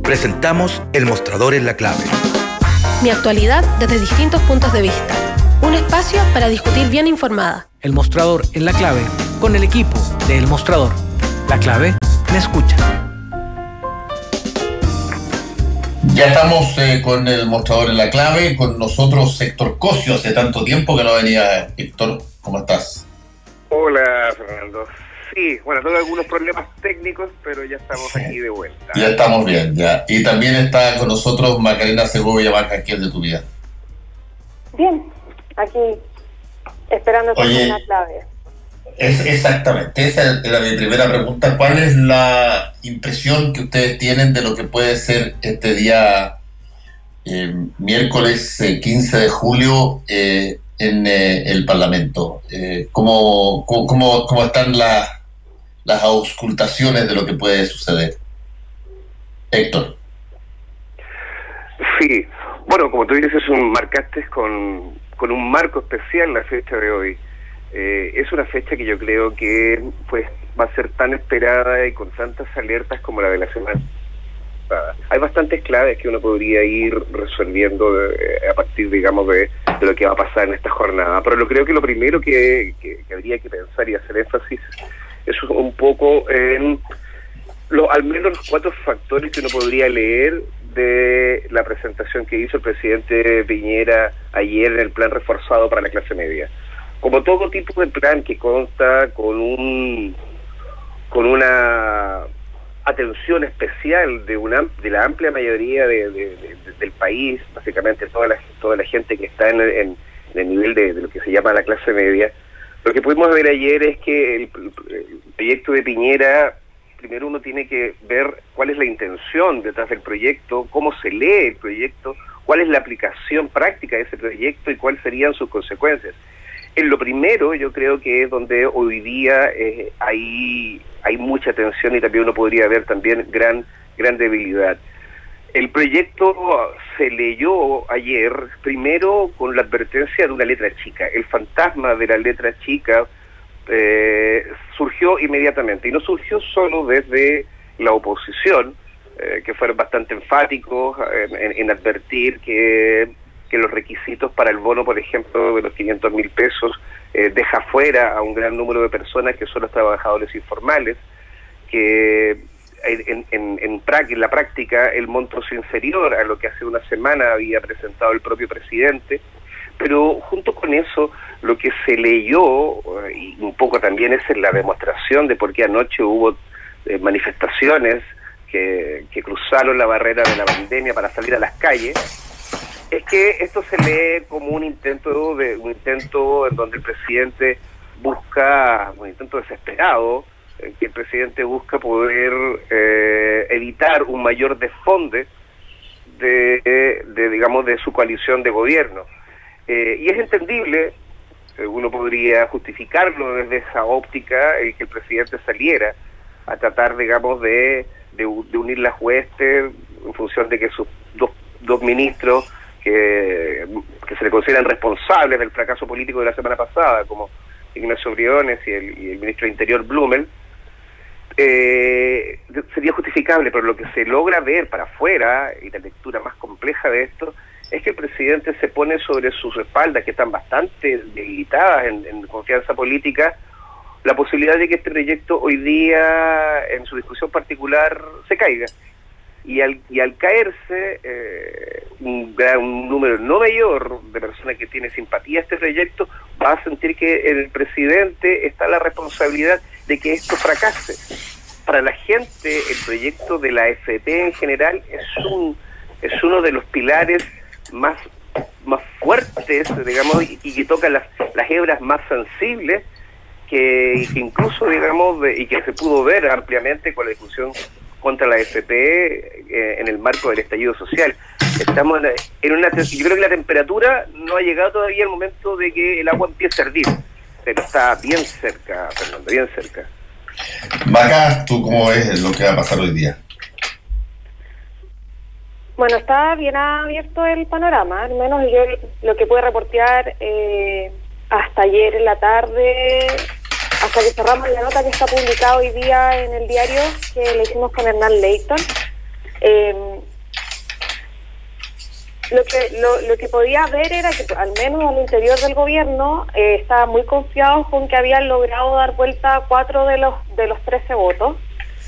Presentamos El Mostrador en la Clave. Mi actualidad desde distintos puntos de vista. Un espacio para discutir bien informada. El Mostrador en la Clave, con el equipo de El Mostrador. La Clave me escucha. Ya estamos con El Mostrador en la Clave, con nosotros Héctor Cosio. Hace tanto tiempo que no venía. Héctor, ¿cómo estás? Hola, Fernando. Sí, bueno, tengo algunos problemas técnicos, pero ya estamos aquí de vuelta. Ya estamos bien, ya. Y también está con nosotros Macarena Segovia Baja, ¿qué es de tu vida? Bien, aquí esperando Oye, una clave. Exactamente, esa era mi primera pregunta. ¿Cuál es la impresión que ustedes tienen de lo que puede ser este día miércoles 15 de julio en el Parlamento? ¿Cómo están las auscultaciones de lo que puede suceder? Héctor. Sí, bueno, como tú dices, marcaste con un marco especial la fecha de hoy. Es una fecha que yo creo que pues va a ser tan esperada y con tantas alertas como la de la semana pasada. Hay bastantes claves que uno podría ir resolviendo a partir, digamos, de lo que va a pasar en esta jornada. Pero creo que lo primero que habría que pensar y hacer énfasis es un poco en al menos los 4 factores que uno podría leer de la presentación que hizo el presidente Piñera ayer en el plan reforzado para la clase media. Como todo tipo de plan que consta con una atención especial de la amplia mayoría del país, básicamente toda la gente que está en el nivel de lo que se llama la clase media, lo que pudimos ver ayer es que el proyecto de Piñera, primero uno tiene que ver cuál es la intención detrás del proyecto, cómo se lee el proyecto, cuál es la aplicación práctica de ese proyecto y cuáles serían sus consecuencias. En lo primero, yo creo que es donde hoy día hay mucha tensión y también uno podría ver también gran debilidad. El proyecto se leyó ayer, primero con la advertencia de una letra chica. El fantasma de la letra chica surgió inmediatamente, y no surgió solo desde la oposición, que fueron bastante enfáticos en advertir que los requisitos para el bono, por ejemplo, de los 500.000 pesos, deja fuera a un gran número de personas que son los trabajadores informales, que en la práctica el monto es inferior a lo que hace una semana había presentado el propio presidente. Pero junto con eso, lo que se leyó, y un poco también es la demostración de por qué anoche hubo manifestaciones que cruzaron la barrera de la pandemia para salir a las calles, es que esto se lee como un intento en donde el presidente busca, un intento desesperado, que el presidente busca poder evitar un mayor desfonde de su coalición de gobierno. Y es entendible, uno podría justificarlo desde esa óptica, el que el presidente saliera a tratar, digamos, de unir las huestes en función de que sus dos ministros que se le consideran responsables del fracaso político de la semana pasada, como Ignacio Briones y el ministro de Interior Blumel, sería justificable, pero lo que se logra ver para afuera, y la lectura más compleja de esto, es que el presidente se pone sobre sus espaldas, que están bastante debilitadas en confianza política, la posibilidad de que este proyecto hoy día, en su discusión particular, se caiga. Y al caerse, un número no mayor de personas que tiene simpatía a este proyecto va a sentir que en el presidente está la responsabilidad de que esto fracase. Para la gente, el proyecto de la AFP en general es uno de los pilares más fuertes, digamos, y que toca las hebras más sensibles que incluso, digamos, y que se pudo ver ampliamente con la discusión contra la AFP en el marco del estallido social. Estamos yo creo que la temperatura no ha llegado todavía al momento de que el agua empiece a hervir, pero está bien cerca, Fernando, bien cerca. Vaca, ¿tú cómo ves lo que va a pasar hoy día? Bueno, está bien abierto el panorama, al menos yo lo que pude reportear hasta ayer en la tarde, hasta que cerramos la nota que está publicada hoy día en el diario, que le hicimos con Hernán Leighton. lo que podía ver era que al menos al interior del gobierno estaban muy confiados con que habían logrado dar vuelta a 4 de los 13 votos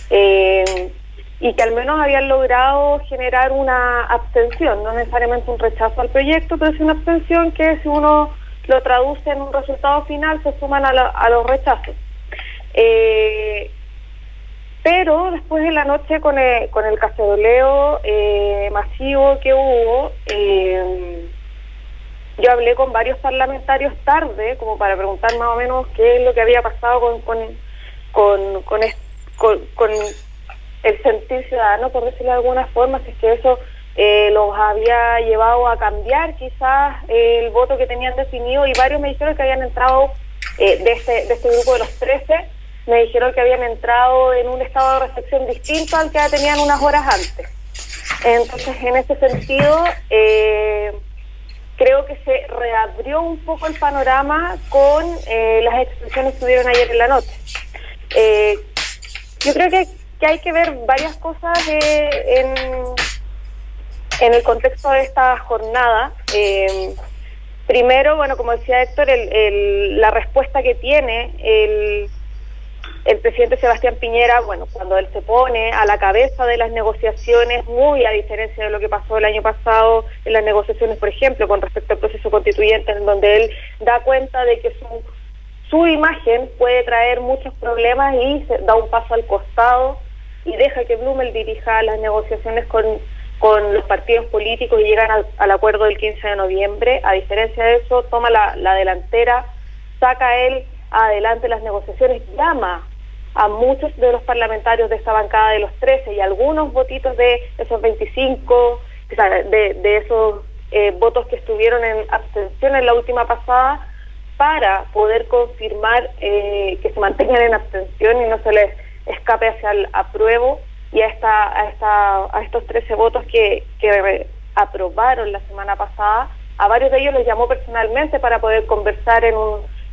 y que al menos habían logrado generar una abstención, no necesariamente un rechazo al proyecto, pero sí una abstención que, si uno lo traduce en un resultado final, se suman a los rechazos. Pero después de la noche con el caceroleo masivo que hubo, yo hablé con varios parlamentarios tarde, como para preguntar más o menos qué es lo que había pasado con el sentir ciudadano, por decirlo de alguna forma, si es que eso los había llevado a cambiar quizás el voto que tenían definido, y varios me dijeron que habían entrado de este grupo de los 13, me dijeron que habían entrado en un estado de recepción distinto al que ya tenían unas horas antes. Entonces, en ese sentido, creo que se reabrió un poco el panorama con las expresiones que hubieron ayer en la noche. Yo creo que hay que ver varias cosas en el contexto de esta jornada. Primero, bueno, como decía Héctor, la respuesta que tiene el presidente Sebastián Piñera, bueno, cuando él se pone a la cabeza de las negociaciones, muy a diferencia de lo que pasó el año pasado en las negociaciones, por ejemplo, con respecto al proceso constituyente, en donde él da cuenta de que su imagen puede traer muchos problemas y se da un paso al costado y deja que Blumel dirija las negociaciones con los partidos políticos y llegan al acuerdo del 15 de noviembre. A diferencia de eso, toma la delantera, saca él adelante las negociaciones, llama a muchos de los parlamentarios de esa bancada de los 13 y algunos votitos de esos 25, o sea, de esos votos que estuvieron en abstención en la última pasada, para poder confirmar que se mantengan en abstención y no se les escape hacia el apruebo, y a estos 13 votos que aprobaron la semana pasada, a varios de ellos los llamó personalmente para poder conversar en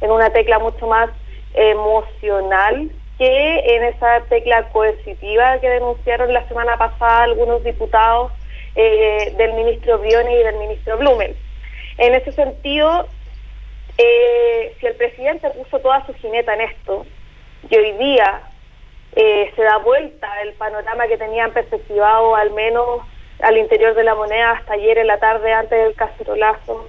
una tecla mucho más emocional que en esa tecla coercitiva que denunciaron la semana pasada algunos diputados del ministro Briones y del ministro Blumel. En ese sentido, si el presidente puso toda su jineta en esto, y hoy día se da vuelta el panorama que tenían perspectivado al menos al interior de la Moneda hasta ayer en la tarde antes del cacerolazo,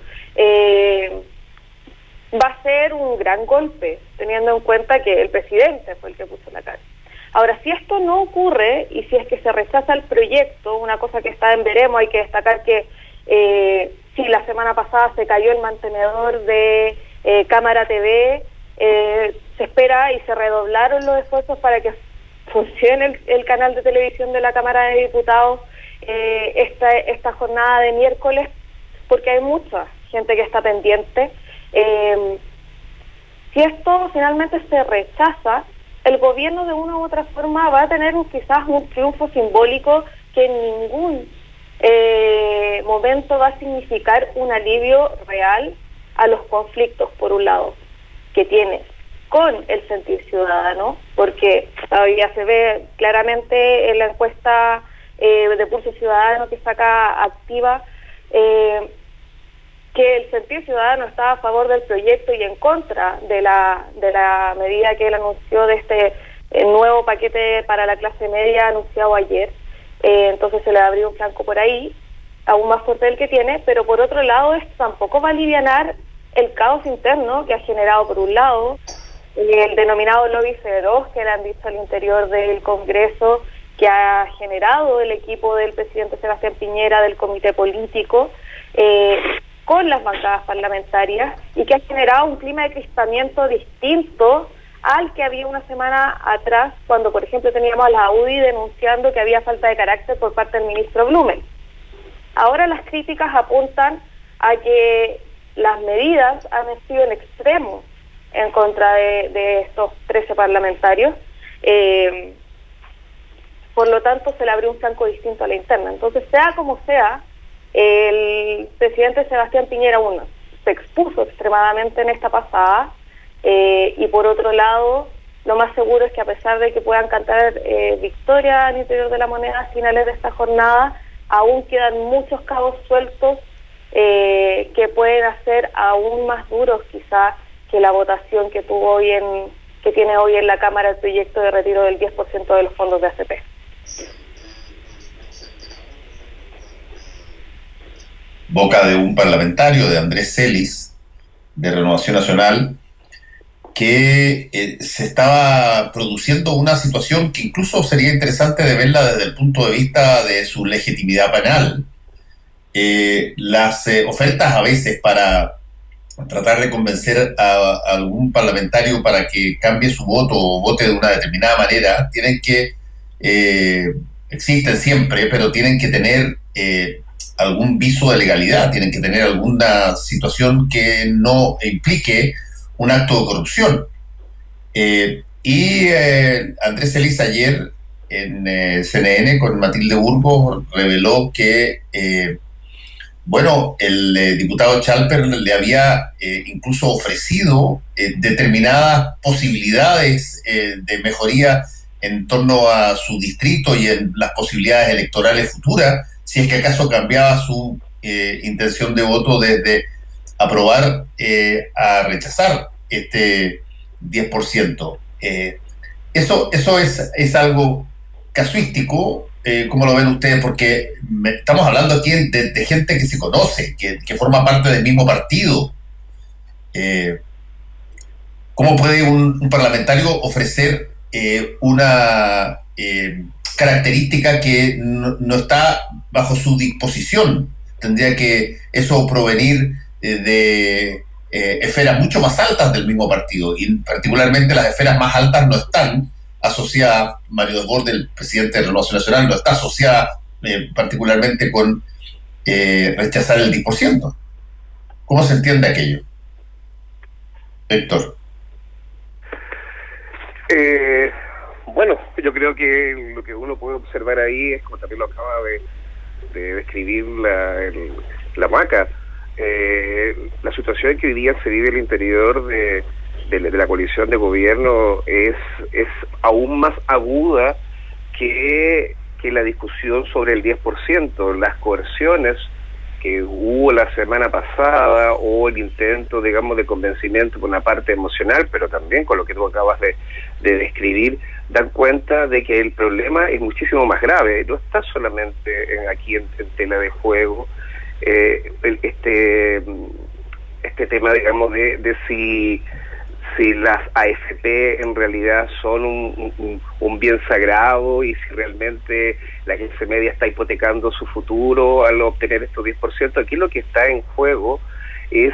va a ser un gran golpe, teniendo en cuenta que el presidente fue el que puso la cara. Ahora, si esto no ocurre y si es que se rechaza el proyecto, una cosa que está en veremos, hay que destacar que si la semana pasada se cayó el mantenedor de Cámara TV, se espera y se redoblaron los esfuerzos para que funcione el canal de televisión de la Cámara de Diputados esta jornada de miércoles, porque hay mucha gente que está pendiente. Si esto finalmente se rechaza, el gobierno de una u otra forma va a tener quizás un triunfo simbólico que en ningún momento va a significar un alivio real a los conflictos, por un lado, que tiene con el sentir ciudadano, porque todavía se ve claramente en la encuesta de Pulso Ciudadano que saca Activa, que el sentir ciudadano está a favor del proyecto y en contra de la medida que él anunció de este nuevo paquete para la clase media anunciado ayer. Entonces se le abrió un flanco por ahí, aún más fuerte del que tiene, pero por otro lado esto tampoco va a alivianar el caos interno que ha generado, por un lado, el denominado lobby feroz que le han dicho al interior del Congreso, que ha generado el equipo del presidente Sebastián Piñera, del comité político, con las bancadas parlamentarias, y que ha generado un clima de crispamiento distinto al que había una semana atrás, cuando por ejemplo teníamos a la UDI denunciando que había falta de carácter por parte del ministro Blumel. Ahora las críticas apuntan a que las medidas han sido en extremo en contra de estos 13 parlamentarios, por lo tanto se le abrió un flanco distinto a la interna. Entonces, sea como sea, el presidente Sebastián Piñera, uno, se expuso extremadamente en esta pasada, y por otro lado, lo más seguro es que a pesar de que puedan cantar victoria al interior de la Moneda a finales de esta jornada, aún quedan muchos cabos sueltos que pueden hacer aún más duros quizás que la votación que tiene hoy en la Cámara el proyecto de retiro del 10% de los fondos de AFP. Boca de un parlamentario, de Andrés Celis, de Renovación Nacional, que se estaba produciendo una situación que incluso sería interesante de verla desde el punto de vista de su legitimidad penal. Las ofertas a veces para tratar de convencer a algún parlamentario para que cambie su voto o vote de una determinada manera, tienen que, existen siempre, pero tienen que tener algún viso de legalidad, tienen que tener alguna situación que no implique un acto de corrupción. Andrés Celis ayer en CNN con Matilde Burgos reveló que el diputado Chalper le había incluso ofrecido determinadas posibilidades de mejoría en torno a su distrito y en las posibilidades electorales futuras, si es que acaso cambiaba su intención de voto desde aprobar a rechazar este 10%. Eso es algo casuístico. ¿Cómo lo ven ustedes? Porque estamos hablando aquí de gente que se conoce, que forma parte del mismo partido. ¿Cómo puede un parlamentario ofrecer una característica que no está bajo su disposición? Tendría que eso provenir de esferas mucho más altas del mismo partido, y particularmente las esferas más altas no están asociadas. Mario Desbordes, el presidente de Renovación Nacional, no está asociada particularmente con rechazar el 10%. ¿Cómo se entiende aquello? Héctor. Yo creo que lo que uno puede observar ahí es, como también lo acaba de describir la Maca, la situación que hoy día se vive al interior de la coalición de gobierno es aún más aguda que la discusión sobre el 10%, las coerciones que hubo la semana pasada, o el intento, digamos, de convencimiento por una parte emocional, pero también con lo que tú acabas de describir, dan cuenta de que el problema es muchísimo más grave. No está solamente aquí en tela de juego este tema, digamos, de si las AFP en realidad son un bien sagrado, y si realmente la clase media está hipotecando su futuro al obtener estos 10%. Aquí lo que está en juego es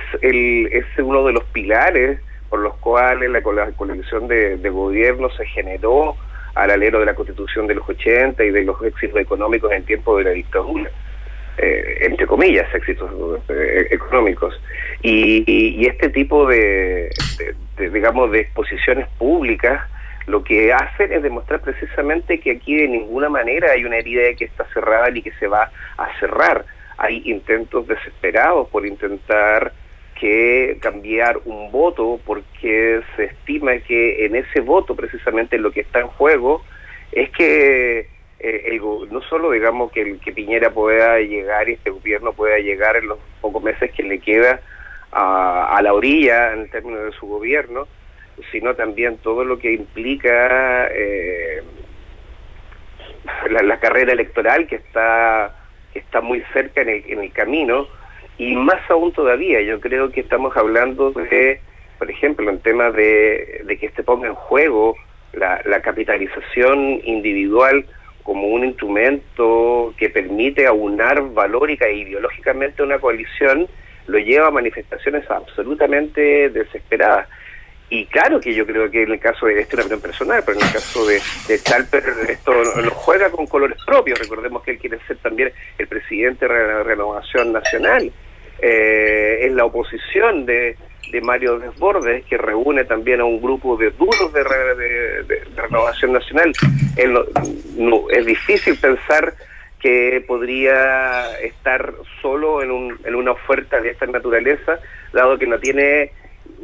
uno de los pilares por los cuales la coalición de gobierno se generó al alero de la Constitución de los 80 y de los éxitos económicos en tiempo de la dictadura. Entre comillas, éxitos económicos, y este tipo de exposiciones públicas lo que hacen es demostrar precisamente que aquí de ninguna manera hay una herida que está cerrada ni que se va a cerrar. Hay intentos desesperados por intentar cambiar un voto, porque se estima que en ese voto precisamente lo que está en juego es que no solo, digamos, que Piñera pueda llegar y este gobierno pueda llegar en los pocos meses que le queda a la orilla en términos de su gobierno, sino también todo lo que implica la carrera electoral que está muy cerca en el camino. Y más aún todavía, yo creo que estamos hablando de, por ejemplo, en temas de que se ponga en juego la capitalización individual como un instrumento que permite aunar valórica e ideológicamente una coalición, lo lleva a manifestaciones absolutamente desesperadas. Y claro que yo creo que en el caso de una opinión personal, pero en el caso de Chalper, esto no juega con colores propios. Recordemos que él quiere ser también el presidente de la Renovación Nacional. Es la oposición de Mario Desbordes, que reúne también a un grupo de duros de Renovación Nacional. Es difícil pensar que podría estar solo en una oferta de esta naturaleza, dado que no tiene,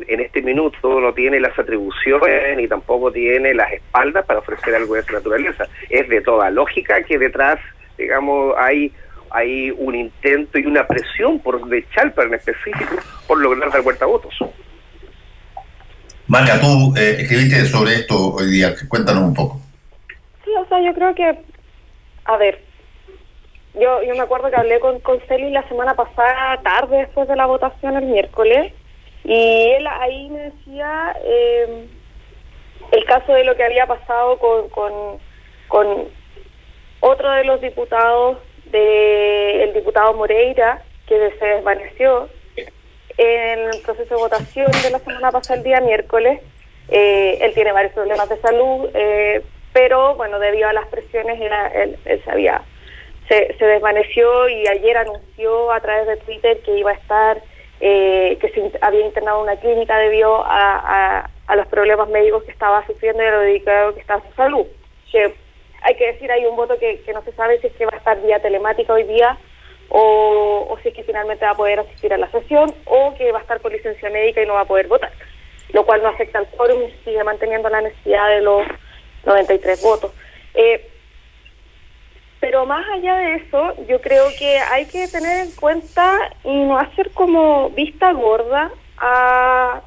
en este minuto, no tiene las atribuciones ni tampoco tiene las espaldas para ofrecer algo de esta naturaleza. Es de toda lógica que detrás, digamos, hay hay un intento y una presión de Chalper en específico por lograr dar vuelta a votos. Maca, tú escribiste sobre esto hoy día, cuéntanos un poco. Sí, o sea, yo creo que, a ver, yo me acuerdo que hablé con Celis la semana pasada, tarde después de la votación el miércoles, y él ahí me decía el caso de lo que había pasado con otro de los diputados, el diputado Moreira, que se desvaneció en el proceso de votación de la semana pasada, el día miércoles. Él tiene varios problemas de salud, pero bueno, debido a las presiones él se desvaneció, y ayer anunció a través de Twitter que iba a estar, que se había internado en una clínica debido a los problemas médicos que estaba sufriendo y a lo dedicado que estaba a su salud. Que hay que decir, hay un voto que no se sabe si es que va a estar vía telemática hoy día, o si es que finalmente va a poder asistir a la sesión, o que va a estar por licencia médica y no va a poder votar, lo cual no afecta al quórum y sigue manteniendo la necesidad de los 93 votos. Pero más allá de eso, yo creo que hay que tener en cuenta y no hacer como vista gorda a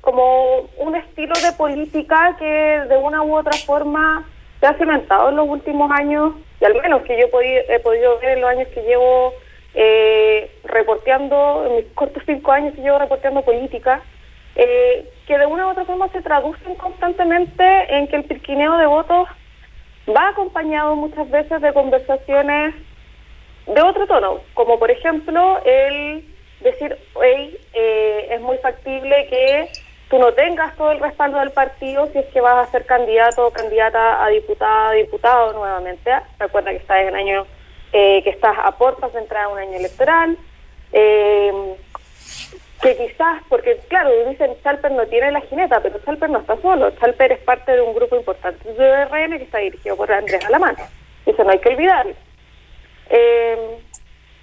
como un estilo de política que de una u otra forma se ha cimentado en los últimos años, y al menos que yo he podido ver en los años que llevo reporteando, en mis cortos 5 años que llevo reporteando política, que de una u otra forma se traducen constantemente en que el pirquineo de votos va acompañado muchas veces de conversaciones de otro tono, como por ejemplo el decir, hey, es muy factible que tú no tengas todo el respaldo del partido si es que vas a ser candidato o candidata a diputada, diputado nuevamente. Recuerda que estás en año, que estás a puertas de entrar a un año electoral, que quizás, porque claro, dicen Chalper no tiene la jineta, pero Chalper no está solo. Chalper es parte de un grupo importante de RN que está dirigido por Andrés Alamán. Eso no hay que olvidarlo.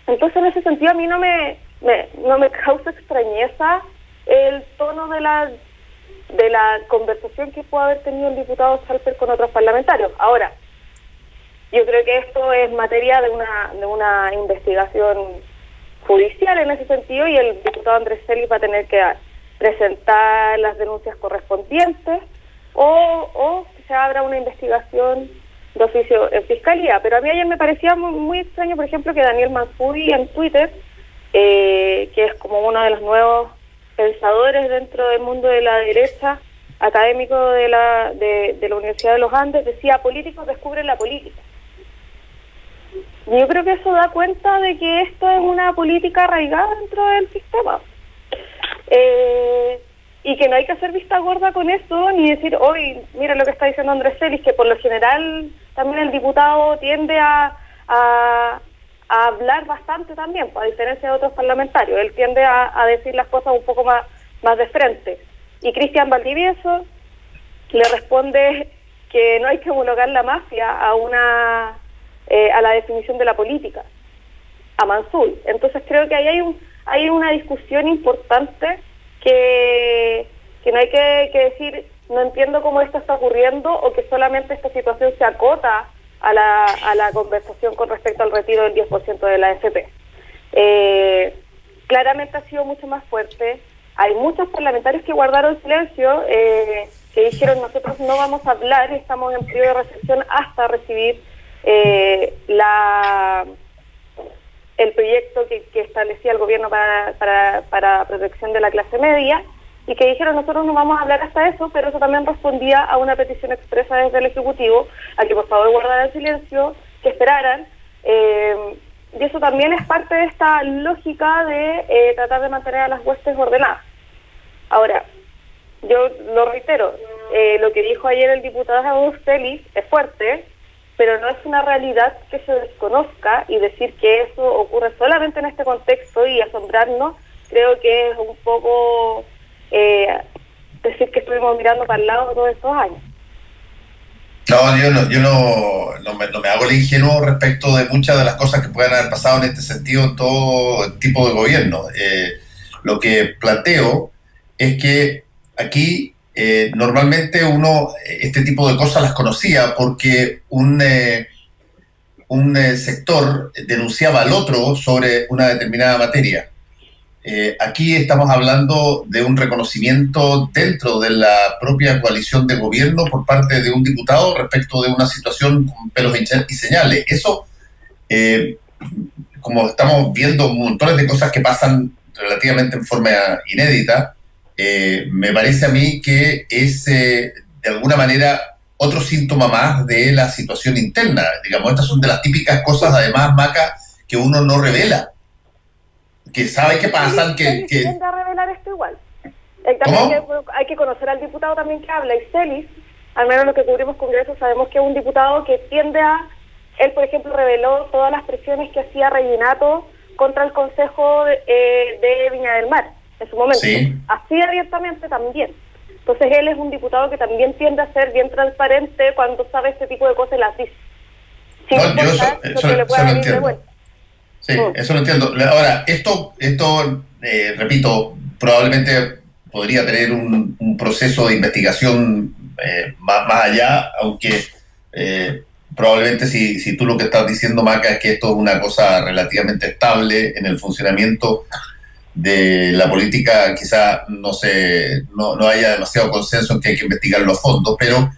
Entonces, en ese sentido, a mí no me causa extrañeza el tono de la conversación que puede haber tenido el diputado Chalper con otros parlamentarios. Ahora, yo creo que esto es materia de una investigación judicial en ese sentido, y el diputado Andrés Celis va a tener que presentar las denuncias correspondientes o se abra una investigación de oficio en fiscalía. Pero a mí ayer me parecía muy extraño, por ejemplo, que Daniel Manfuri en Twitter, que es como uno de los nuevos pensadores dentro del mundo de la derecha, académico de la Universidad de los Andes, decía: políticos descubren la política. Yo creo que eso da cuenta de que esto es una política arraigada dentro del sistema, y que no hay que hacer vista gorda con eso, ni decir, hoy mira lo que está diciendo Andrés Celis, que por lo general también el diputado tiende a hablar bastante también, a diferencia de otros parlamentarios. Él tiende a decir las cosas un poco más de frente. Y Cristian Valdivieso le responde que no hay que homologar la mafia a la definición de la política, a Mansul. Entonces creo que ahí hay una discusión importante que no hay que decir, no entiendo cómo esto está ocurriendo, o que solamente esta situación se acota a la conversación con respecto al retiro del 10% de la AFP. Claramente ha sido mucho más fuerte. Hay muchos parlamentarios que guardaron silencio, que dijeron: nosotros no vamos a hablar, estamos en periodo de recepción hasta recibir el proyecto que establecía el gobierno para protección de la clase media, y que dijeron: nosotros no vamos a hablar hasta eso. Pero eso también respondía a una petición expresa desde el Ejecutivo a que por favor guardaran silencio, que esperaran, y eso también es parte de esta lógica de tratar de mantener a las huestes ordenadas. Ahora, yo lo reitero, lo que dijo ayer el diputado Celis es fuerte, pero no es una realidad que se desconozca, y decir que eso ocurre solamente en este contexto y asombrarnos, creo que es un poco decir que estuvimos mirando para el lado todos estos años. No, yo no me hago el ingenuo respecto de muchas de las cosas que puedan haber pasado en este sentido en todo tipo de gobierno. Lo que planteo es que aquí normalmente uno este tipo de cosas las conocía porque un un sector denunciaba al otro sobre una determinada materia. Aquí estamos hablando de un reconocimiento dentro de la propia coalición de gobierno por parte de un diputado respecto de una situación con pelos y señales. Eso, como estamos viendo montones de cosas que pasan relativamente en forma inédita, me parece a mí que es de alguna manera otro síntoma más de la situación interna. Digamos, estas son de las típicas cosas, además, Maca, que uno no revela. Que sabe que pasan, que tiende a revelar esto igual. Hay que conocer al diputado también que habla, y Celis, al menos los que cubrimos Congreso, sabemos que es un diputado que tiende a... Él, por ejemplo, reveló todas las presiones que hacía Reginato contra el Consejo de Viña del Mar, en su momento. Sí. Así abiertamente también. Entonces él es un diputado que también tiende a ser bien transparente cuando sabe este tipo de cosas, las dice. Eso lo entiendo. Sí, eso lo entiendo. Ahora, esto repito, probablemente podría tener un proceso de investigación más allá, aunque probablemente si tú lo que estás diciendo, Maca, es que esto es una cosa relativamente estable en el funcionamiento de la política, quizá no haya demasiado consenso en que hay que investigarlo a fondo, pero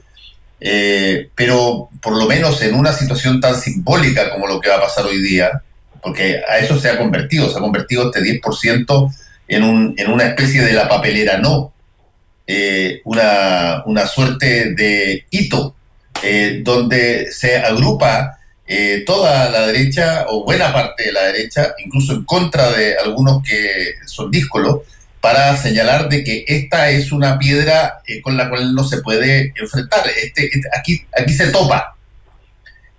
por lo menos en una situación tan simbólica como lo que va a pasar hoy día, porque a eso se ha convertido este 10% en una especie de la papelera una suerte de hito, donde se agrupa toda la derecha, o buena parte de la derecha, incluso en contra de algunos que son díscolos, para señalar de que esta es una piedra con la cual no se puede enfrentar. Aquí se topa.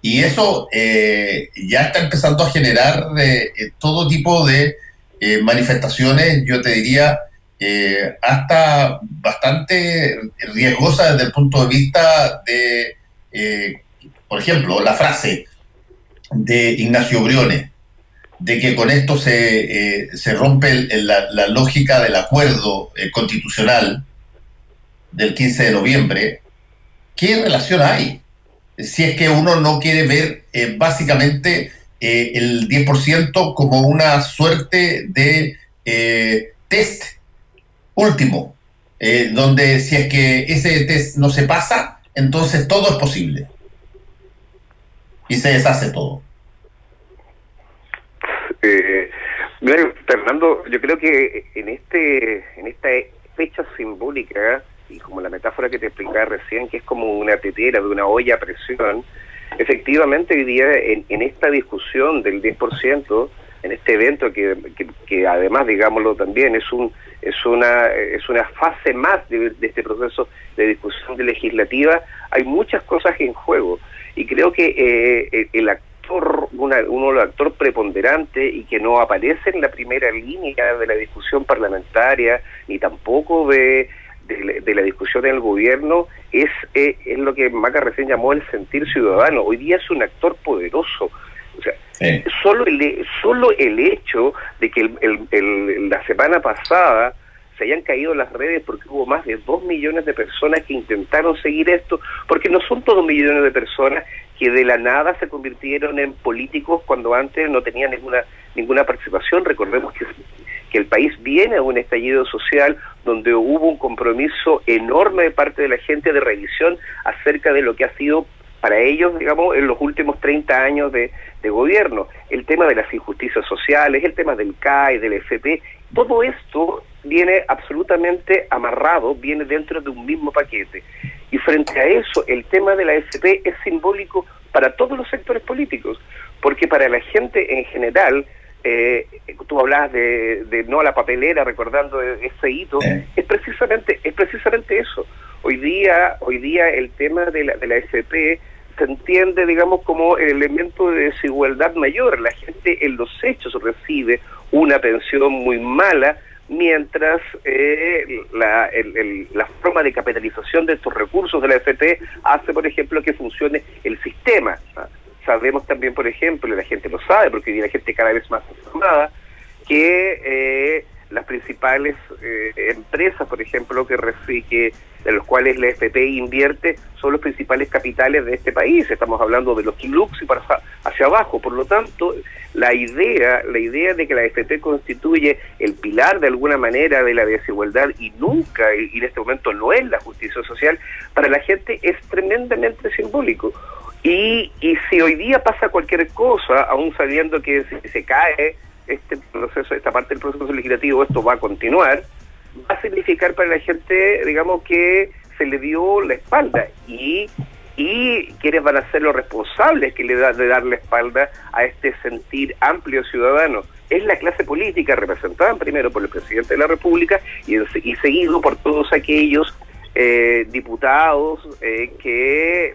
Y eso ya está empezando a generar todo tipo de manifestaciones, yo te diría, hasta bastante riesgosas desde el punto de vista de, por ejemplo, la frase de Ignacio Briones, de que con esto se rompe la lógica del acuerdo constitucional del 15 de noviembre. ¿Qué relación hay? Si es que uno no quiere ver básicamente el 10% como una suerte de test último, donde si es que ese test no se pasa, entonces todo es posible y se deshace todo. Fernando, yo creo que en esta fecha simbólica, y como la metáfora que te explicaba recién, que es como una tetera de una olla a presión, efectivamente hoy día en esta discusión del 10%, en este evento que además, digámoslo también, es una fase más de este proceso de discusión legislativa, hay muchas cosas en juego, y creo que el actor, uno de los actores preponderantes y que no aparece en la primera línea de la discusión parlamentaria, ni tampoco de la discusión en el gobierno, es lo que Maca recién llamó el sentir ciudadano. Hoy día es un actor poderoso. O sea, sí. Solo el hecho de que la semana pasada se hayan caído las redes porque hubo más de 2 millones de personas que intentaron seguir esto, porque no son todos millones de personas que de la nada se convirtieron en políticos cuando antes no tenían ninguna participación. Recordemos que el país viene a un estallido social donde hubo un compromiso enorme de parte de la gente de revisión acerca de lo que ha sido para ellos, digamos, en los últimos 30 años de gobierno. El tema de las injusticias sociales, el tema del CAE, del FP, todo esto viene absolutamente amarrado, viene dentro de un mismo paquete. Y frente a eso, el tema de la FP es simbólico para todos los sectores políticos, porque para la gente en general, tú hablabas de no a la papelera, recordando ese hito, es precisamente eso. Hoy día el tema de la FP se entiende, digamos, como el elemento de desigualdad mayor. La gente en los hechos recibe una pensión muy mala, mientras la forma de capitalización de estos recursos de la FP hace, por ejemplo, que funcione el sistema. Sabemos también, por ejemplo, y la gente lo sabe, porque hoy día la gente cada vez más informada, que las principales empresas, por ejemplo, que de los cuales la FP invierte son los principales capitales de este país. Estamos hablando de los Kilux y para hacia abajo. Por lo tanto, la idea de que la FP constituye el pilar de alguna manera de la desigualdad y nunca, y en este momento no es la justicia social, para la gente es tremendamente simbólico. Y si hoy día pasa cualquier cosa, aún sabiendo que si se cae este proceso, esta parte del proceso legislativo, esto va a continuar, va a significar para la gente, digamos, que se le dio la espalda y quienes van a ser los responsables que de dar la espalda a este sentir amplio ciudadano. Es la clase política representada primero por el presidente de la República y seguido por todos aquellos diputados que,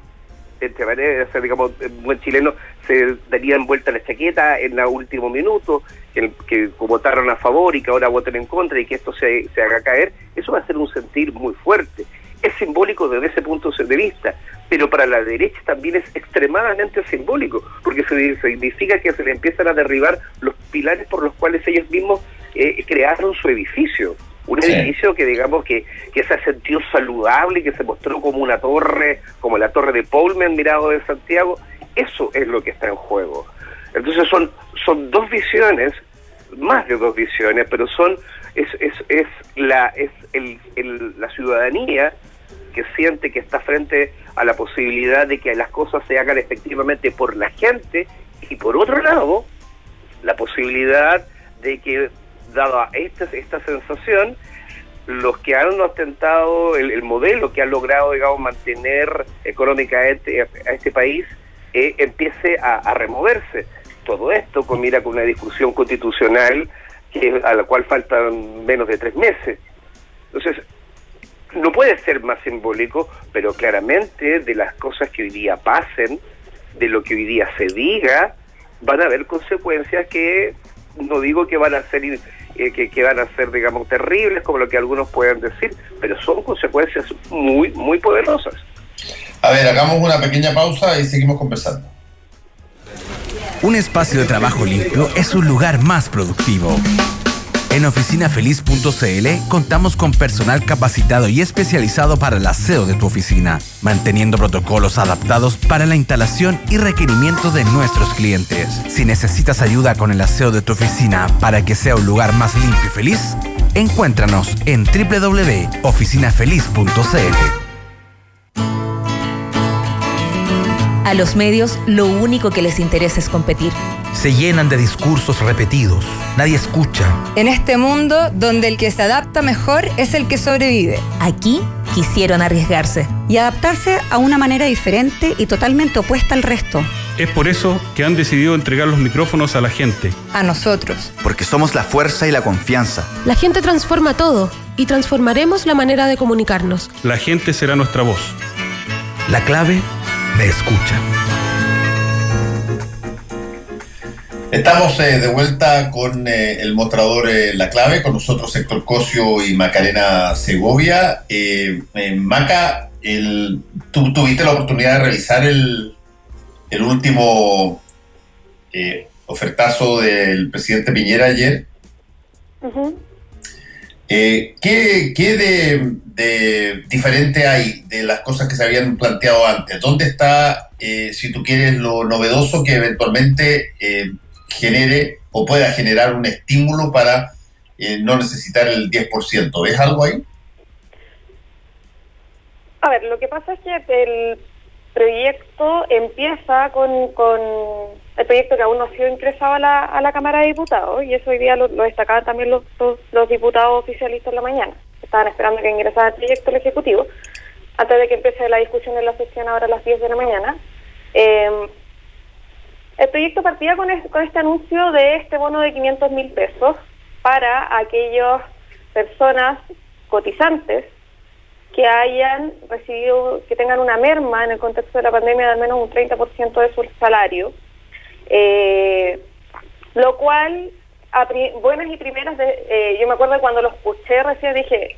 entre maneras de ser, digamos, buen chileno, se darían vuelta la chaqueta en el último minuto, que votaron a favor y que ahora voten en contra y que esto se haga caer. Eso va a ser un sentir muy fuerte. Es simbólico desde ese punto de vista, pero para la derecha también es extremadamente simbólico, porque significa que se le empiezan a derribar los pilares por los cuales ellos mismos crearon su edificio. Un edificio que, digamos, que se ha sentido saludable y que se mostró como una torre, como la torre de Pullman mirado de Santiago. Eso es lo que está en juego. Entonces son dos visiones, más de dos visiones, pero es la ciudadanía que siente que está frente a la posibilidad de que las cosas se hagan efectivamente por la gente, y por otro lado, la posibilidad de que, dada esta sensación, los que han ostentado el modelo que han logrado, digamos, mantener económicamente a este país, empiece a removerse. Todo esto mira con una discusión constitucional a la cual faltan menos de 3 meses. Entonces, no puede ser más simbólico, pero claramente de las cosas que hoy día pasen, de lo que hoy día se diga, van a haber consecuencias que no digo que van a ser que van a ser, digamos, terribles como lo que algunos puedan decir, pero son consecuencias muy, muy poderosas. A ver, hagamos una pequeña pausa y seguimos conversando. Un espacio de trabajo limpio es un lugar más productivo. En oficinafeliz.cl contamos con personal capacitado y especializado para el aseo de tu oficina, manteniendo protocolos adaptados para la instalación y requerimientos de nuestros clientes. Si necesitas ayuda con el aseo de tu oficina para que sea un lugar más limpio y feliz, encuéntranos en www.oficinafeliz.cl. A los medios lo único que les interesa es competir. Se llenan de discursos repetidos. Nadie escucha. En este mundo donde el que se adapta mejor es el que sobrevive. Aquí quisieron arriesgarse y adaptarse a una manera diferente y totalmente opuesta al resto. Es por eso que han decidido entregar los micrófonos a la gente. A nosotros. Porque somos la fuerza y la confianza. La gente transforma todo y transformaremos la manera de comunicarnos. La gente será nuestra voz. La clave me escucha. Estamos de vuelta con el mostrador La Clave, con nosotros Héctor Cosio y Macarena Segovia. Maca, tú tuviste la oportunidad de revisar el último ofertazo del presidente Piñera ayer. Uh-huh. ¿Qué de diferente hay de las cosas que se habían planteado antes? ¿Dónde está, si tú quieres, lo novedoso que eventualmente genere o pueda generar un estímulo para no necesitar el 10%? ¿Ves algo ahí? A ver, lo que pasa es que el proyecto empieza con el proyecto que aún no ha sido ingresado a la Cámara de Diputados, y eso hoy día lo destacaban también los diputados oficialistas en la mañana. Estaban esperando que ingresara el proyecto al Ejecutivo antes de que empiece la discusión en la sesión ahora a las 10 de la mañana. El proyecto partía con este anuncio de este bono de 500.000 pesos para aquellas personas cotizantes que hayan recibido, que tengan una merma en el contexto de la pandemia de al menos un 30% de su salario, lo cual, buenas y primeras, yo me acuerdo cuando lo escuché recién dije,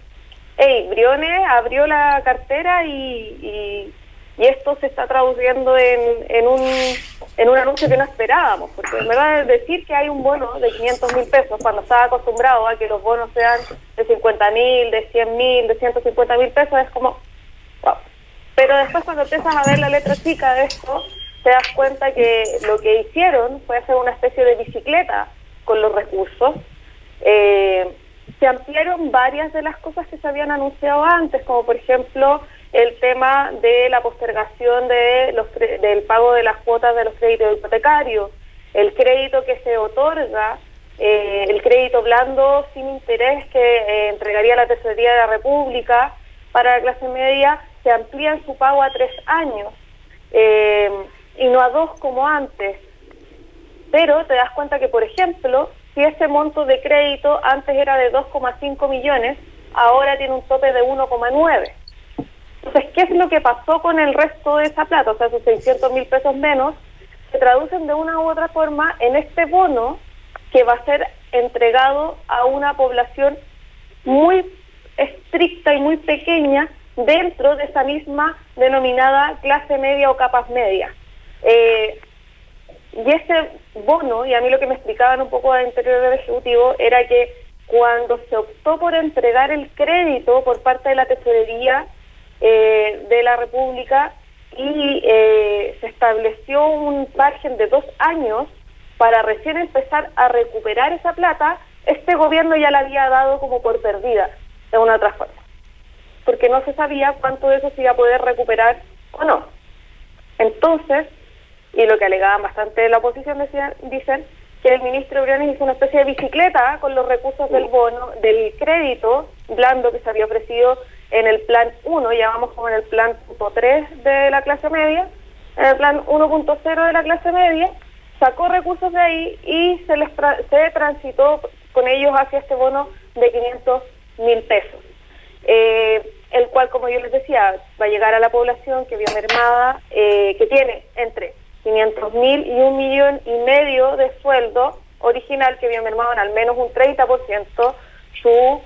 hey, Briones abrió la cartera y y esto se está traduciendo en un anuncio que no esperábamos, porque en verdad decir que hay un bono de 500.000 pesos cuando estaba acostumbrado a que los bonos sean de 50.000, de 100.000, de 150.000 pesos es como wow. Pero después cuando empiezas a ver la letra chica de esto, te das cuenta que lo que hicieron fue hacer una especie de bicicleta con los recursos. Se ampliaron varias de las cosas que se habían anunciado antes, como por ejemplo el tema de la postergación del pago de las cuotas de los créditos hipotecarios, el crédito que se otorga, el crédito blando sin interés que entregaría la Tesorería de la República para la clase media, se amplía su pago a 3 años y no a 2 como antes. Pero te das cuenta que, por ejemplo, si ese monto de crédito antes era de 2,5 millones, ahora tiene un tope de 1,9. Entonces, ¿qué es lo que pasó con el resto de esa plata? O sea, esos 600.000 pesos menos se traducen de una u otra forma en este bono que va a ser entregado a una población muy estricta y muy pequeña dentro de esa misma denominada clase media o capas medias. Y ese bono, y a mí lo que me explicaban un poco al interior del Ejecutivo, era que cuando se optó por entregar el crédito por parte de la Tesorería de la República y se estableció un margen de 2 años para recién empezar a recuperar esa plata, este gobierno ya la había dado como por perdida, de una u otra forma, porque no se sabía cuánto de eso se iba a poder recuperar o no. Entonces, y lo que alegaban bastante de la oposición, dicen que el ministro Briones hizo una especie de bicicleta con los recursos del bono, del crédito blando que se había ofrecido en el plan 1, ya vamos como en el plan 3 de la clase media, en el plan 1.0 de la clase media, sacó recursos de ahí y se transitó con ellos hacia este bono de 500.000 pesos, el cual, como yo les decía, va a llegar a la población que vio mermada, que tiene entre 500.000 y 1,5 millones de sueldo original, que vio mermado en al menos un 30% su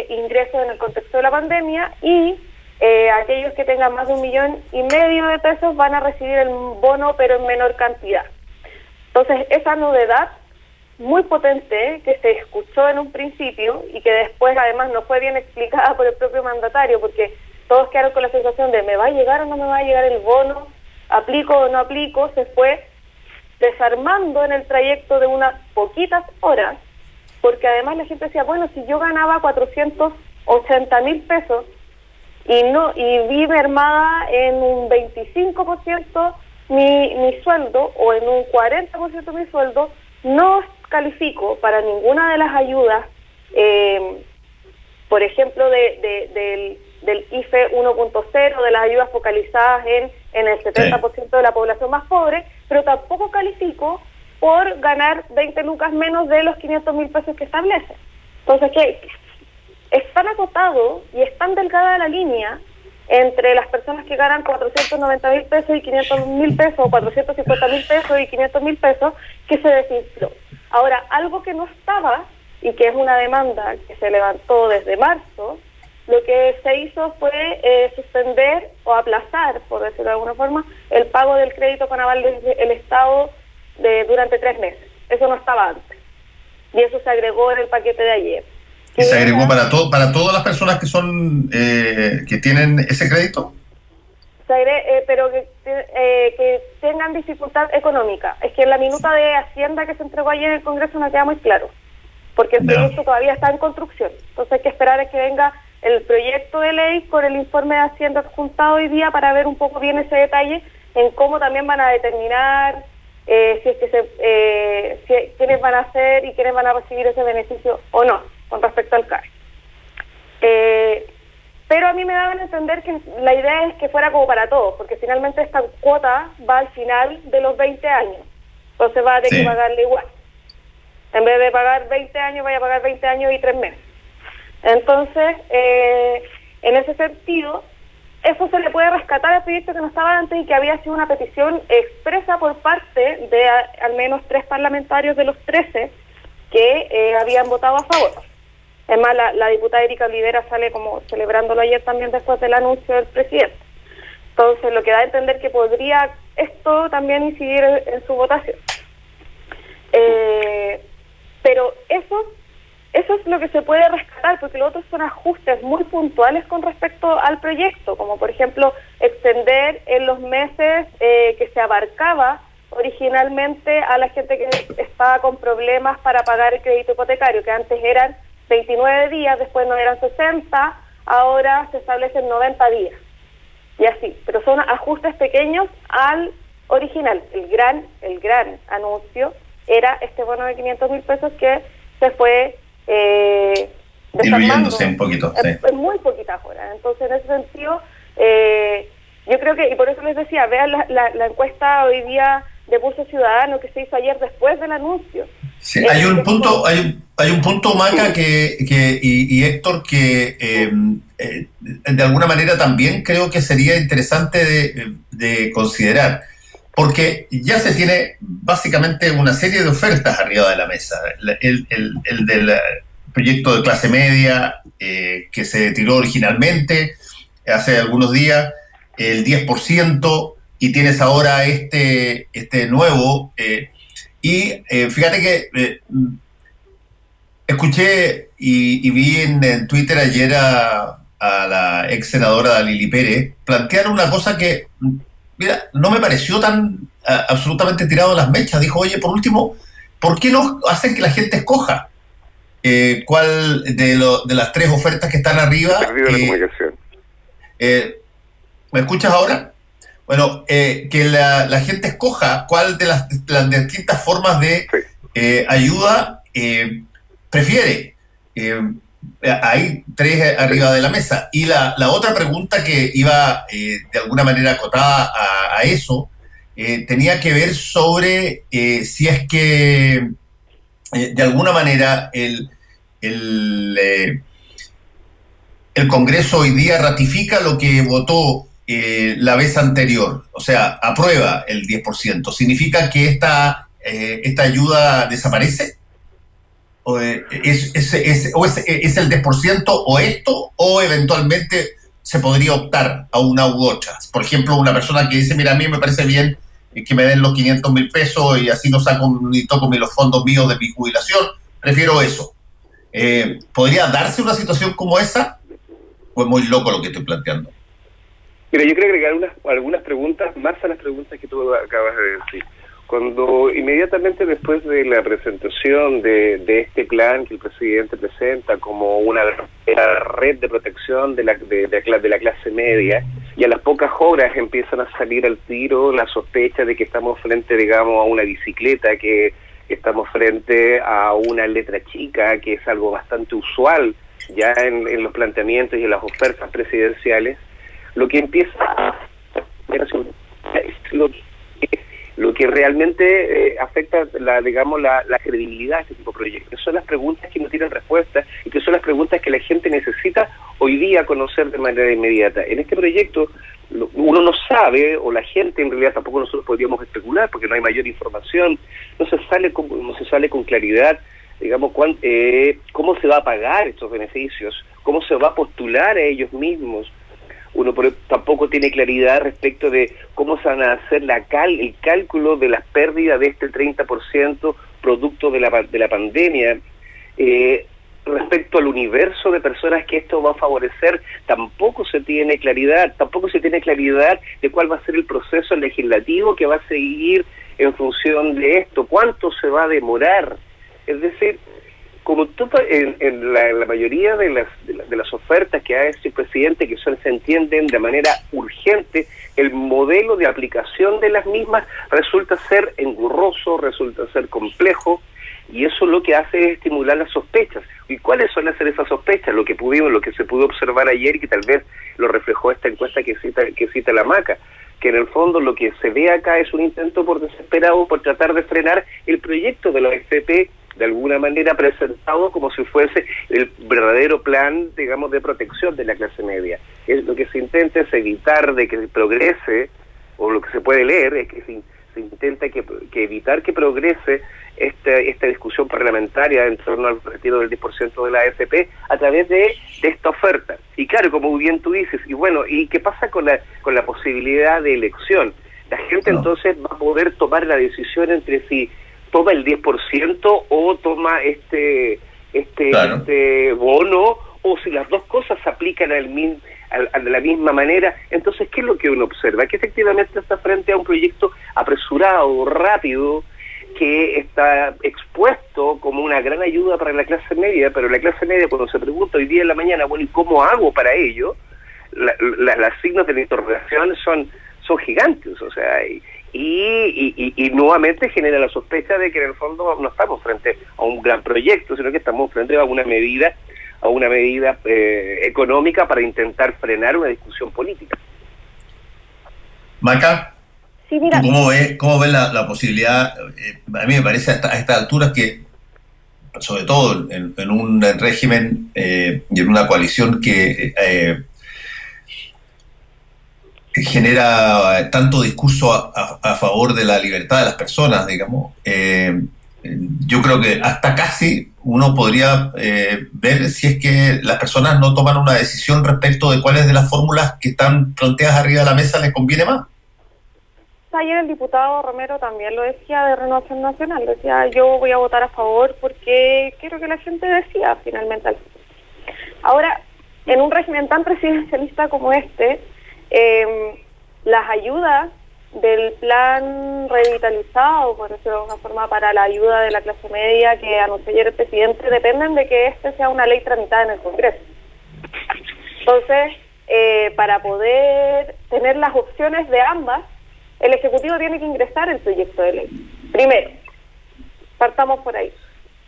ingresos en el contexto de la pandemia, y aquellos que tengan más de 1,5 millones de pesos van a recibir el bono, pero en menor cantidad. Entonces, esa novedad muy potente que se escuchó en un principio y que después además no fue bien explicada por el propio mandatario, porque todos quedaron con la sensación de ¿me va a llegar o no me va a llegar el bono? ¿Aplico o no aplico? Se fue desarmando en el trayecto de unas poquitas horas, porque además la gente decía, bueno, si yo ganaba 480.000 pesos y vi mermada en un 25% mi sueldo o en un 40% mi sueldo, no califico para ninguna de las ayudas, por ejemplo, del IFE 1.0, de las ayudas focalizadas en el 70% de la población más pobre, pero tampoco califico por ganar 20 lucas menos de los 500.000 pesos que establece. Entonces, que es tan acotado y es tan delgada la línea entre las personas que ganan 490.000 pesos y 500.000 pesos, o 450.000 pesos y 500.000 pesos, que se desinfló. Ahora, algo que no estaba, y que es una demanda que se levantó desde marzo, lo que se hizo fue suspender o aplazar, por decirlo de alguna forma, el pago del crédito con aval del Estado durante 3 meses. Eso no estaba antes. Y eso se agregó en el paquete de ayer. ¿Y se agregó para todas las personas que son que tienen ese crédito? Pero que tengan dificultad económica. Es que en la minuta de Hacienda que se entregó ayer en el Congreso no queda muy claro, porque el proyecto todavía está en construcción. Entonces hay que esperar a que venga el proyecto de ley con el informe de Hacienda adjuntado hoy día para ver un poco bien ese detalle en cómo también van a determinar si es que quiénes van a hacer y quiénes van a recibir ese beneficio o no con respecto al CAE. Pero a mí me daban a entender que la idea es que fuera como para todos, porque finalmente esta cuota va al final de los 20 años, entonces va a tener que pagarle igual. En vez de pagar 20 años, vaya a pagar 20 años y 3 meses. Entonces, en ese sentido, eso se le puede rescatar al proyecto que no estaba antes y que había sido una petición expresa por parte de al menos 3 parlamentarios de los 13 que habían votado a favor. Además, la diputada Erika Olivera sale como celebrándolo ayer también después del anuncio del presidente. Entonces, lo que da a entender que podría esto también incidir en su votación. Pero eso es lo que se puede rescatar, porque los otros son ajustes muy puntuales con respecto al proyecto, como por ejemplo extender en los meses que se abarcaba originalmente a la gente que estaba con problemas para pagar el crédito hipotecario, que antes eran 29 días, después no eran 60, ahora se establecen 90 días. Y así, pero son ajustes pequeños al original. El gran anuncio era este bono de 500.000 pesos que se fue diluyéndose un poquito, sí. En muy poquitas horas. Entonces, en ese sentido, yo creo que, y por eso les decía, vean la encuesta hoy día de Pulso Ciudadano que se hizo ayer después del anuncio. Sí, hay un punto, Maca, y Héctor, que de alguna manera también creo que sería interesante de considerar, porque ya se tiene básicamente una serie de ofertas arriba de la mesa. El del proyecto de clase media que se tiró originalmente hace algunos días, el 10%, y tienes ahora este nuevo. Fíjate que escuché y vi en Twitter ayer a la ex senadora Lili Pérez plantear una cosa que, mira, no me pareció tan absolutamente tirado a las mechas. Dijo, oye, por último, ¿por qué no hacen que la gente escoja cuál de las tres ofertas que están arriba? ¿Me escuchas ahora? Bueno, que la gente escoja cuál de las distintas formas de ayuda prefiere. Hay tres arriba de la mesa. Y la otra pregunta que iba de alguna manera acotada a eso, tenía que ver sobre si es que de alguna manera el Congreso hoy día ratifica lo que votó la vez anterior, o sea, aprueba el 10%. ¿Significa que esta ayuda desaparece? ¿O es el 10% o esto? ¿O eventualmente se podría optar a una u otra? Por ejemplo, una persona que dice, mira, a mí me parece bien que me den los 500.000 pesos y así no saco ni toco los fondos míos de mi jubilación, prefiero eso. ¿Podría darse una situación como esa? ¿O es muy loco lo que estoy planteando? Mira, yo creo que agregar algunas preguntas más a las preguntas que tú acabas de decir. Cuando inmediatamente después de la presentación de este plan que el presidente presenta como una red de protección de la clase media, y a las pocas horas empiezan a salir al tiro la sospecha de que estamos frente, digamos, a una bicicleta, que estamos frente a una letra chica, que es algo bastante usual ya en los planteamientos y en las ofertas presidenciales. Lo que empieza a lo que realmente afecta la credibilidad de este tipo de proyectos. Son las preguntas que no tienen respuesta y que son las preguntas que la gente necesita hoy día conocer de manera inmediata. En este proyecto uno no sabe, o la gente en realidad tampoco nosotros podríamos especular porque no hay mayor información, no se sale con claridad, digamos, cómo se va a pagar estos beneficios, cómo se va a postular a ellos mismos. Uno tampoco tiene claridad respecto de cómo se van a hacer el cálculo de las pérdidas de este 30% producto de la pandemia. Respecto al universo de personas que esto va a favorecer, tampoco se tiene claridad de cuál va a ser el proceso legislativo que va a seguir en función de esto, cuánto se va a demorar. Es decir, como en la mayoría de las ofertas que hace el presidente, que se entienden de manera urgente, el modelo de aplicación de las mismas resulta ser engorroso, resulta ser complejo, y eso lo que hace es estimular las sospechas. ¿Y cuáles suelen ser esas sospechas? Lo que se pudo observar ayer y que tal vez lo reflejó esta encuesta que cita la Maca, que en el fondo lo que se ve acá es un intento desesperado por tratar de frenar el proyecto de la AFP, de alguna manera presentado como si fuese el verdadero plan, digamos, de protección de la clase media. Lo que se intenta es evitar de que progrese, o lo que se puede leer es que se intenta que evitar que progrese esta discusión parlamentaria en torno al retiro del 10% de la AFP a través de esta oferta. Y claro, como bien tú dices, y bueno, ¿y qué pasa con la posibilidad de elección? La gente entonces va a poder tomar la decisión entre si toma el 10% o toma este bono, o si las dos cosas se aplican de la misma manera. Entonces, ¿qué es lo que uno observa? Que efectivamente está frente a un proyecto apresurado, rápido, que está expuesto como una gran ayuda para la clase media, pero la clase media, cuando se pregunta hoy día en la mañana, bueno, ¿y cómo hago para ello? Los signos de la interrogación son gigantes, o sea, y nuevamente genera la sospecha de que en el fondo no estamos frente a un gran proyecto, sino que estamos frente a una medida económica para intentar frenar una discusión política. Maca, sí, mira. ¿Cómo ves la posibilidad? A mí me parece a estas alturas que, sobre todo en un régimen y en una coalición que genera tanto discurso a favor de la libertad de las personas, digamos, yo creo que hasta casi uno podría ver si es que las personas no toman una decisión respecto de cuáles de las fórmulas que están planteadas arriba de la mesa les conviene más. Ayer el diputado Romero también lo decía, de Renovación Nacional, decía: yo voy a votar a favor porque quiero que la gente decida finalmente. Ahora, en un régimen tan presidencialista como este, las ayudas del plan revitalizado, por decirlo de alguna forma, para la ayuda de la clase media que anunció ayer el presidente, dependen de que este sea una ley tramitada en el Congreso. Entonces, para poder tener las opciones de ambas, el Ejecutivo tiene que ingresar el proyecto de ley. Primero, partamos por ahí.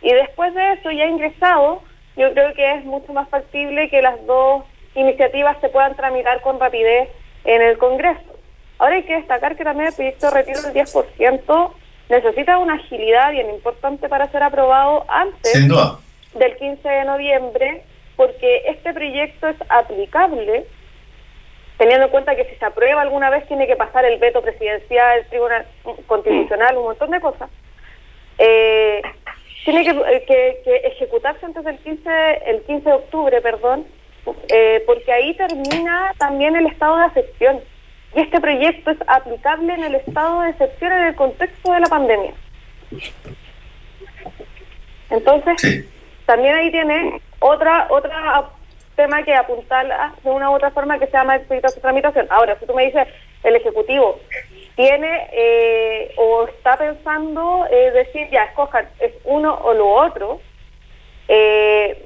Y después de eso, ya ingresado, yo creo que es mucho más factible que las dos iniciativas se puedan tramitar con rapidez en el Congreso. Ahora hay que destacar que también el proyecto de retiro del 10% necesita una agilidad bien importante para ser aprobado antes del 15 de noviembre, porque este proyecto es aplicable, teniendo en cuenta que si se aprueba alguna vez tiene que pasar el veto presidencial, el Tribunal Constitucional, un montón de cosas. Tiene que ejecutarse antes del 15 de octubre, porque ahí termina también el estado de excepción. Y este proyecto es aplicable en el estado de excepción en el contexto de la pandemia. Entonces, también ahí tiene otra tema que apuntar de una u otra forma que se llama expeditación tramitación. Ahora, si tú me dices, el Ejecutivo tiene o está pensando decir, ya, escojan, es uno o lo otro,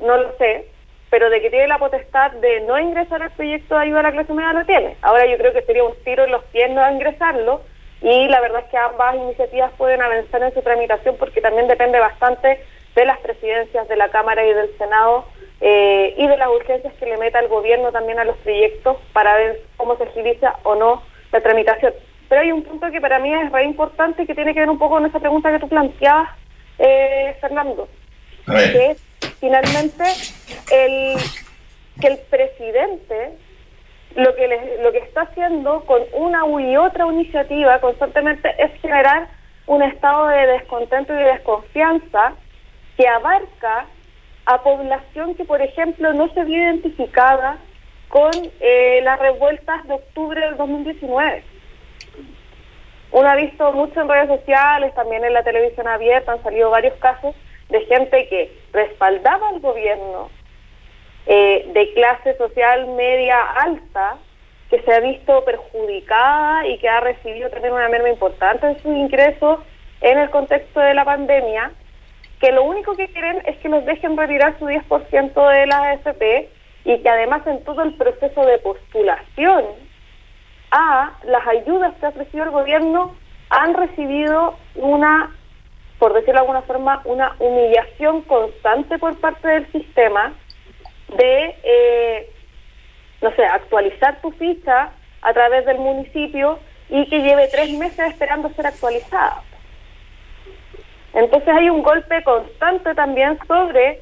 no lo sé, pero de que tiene la potestad de no ingresar al proyecto de ayuda a la clase media, lo tiene. Ahora yo creo que sería un tiro en los pies no ingresarlo, y la verdad es que ambas iniciativas pueden avanzar en su tramitación, porque también depende bastante de las presidencias de la Cámara y del Senado, y de las urgencias que le meta el gobierno también a los proyectos para ver cómo se agiliza o no la tramitación. Pero hay un punto que para mí es re importante y que tiene que ver un poco con esa pregunta que tú planteabas, Fernando, que es finalmente que el presidente lo que está haciendo con una y otra iniciativa constantemente es generar un estado de descontento y de desconfianza que abarca a población que, por ejemplo, no se vio identificada con las revueltas de octubre del 2019. Uno ha visto mucho en redes sociales, también en la televisión abierta, han salido varios casos de gente que respaldaba al gobierno, de clase social media alta, que se ha visto perjudicada y que ha recibido también una merma importante en sus ingresos en el contexto de la pandemia, que lo único que quieren es que los dejen retirar su 10% de la AFP, y que además en todo el proceso de postulación a las ayudas que ha ofrecido el gobierno han recibido una, por decirlo de alguna forma, una humillación constante por parte del sistema de, actualizar tu ficha a través del municipio y que lleve 3 meses esperando ser actualizada. Entonces hay un golpe constante también sobre,